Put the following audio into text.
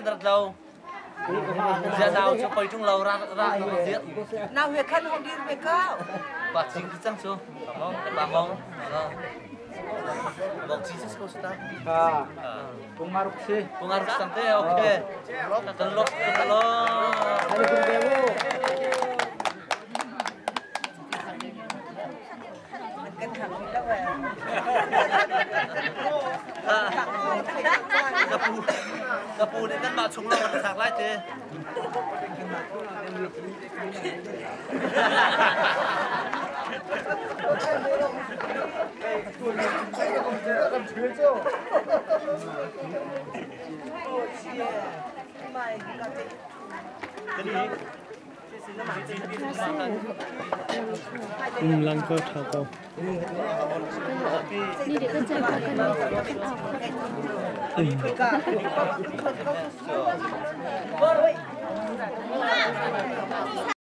rất lâu giờ nào cho quay trong lầu ra diễn nào việc khăn không đi việc cao và chính cái chân xuống bà mong 먹지 스코스다. 동아롭지. 동아롭 상태 오케이. 들러 들러. 아니 근데고. cân thẳng đi đâu vậy gặp bù đến cân bạo chúng nó còn sạc lại thế lăng cơ thảo cầu đi để cái chân vào cái nào cái ảo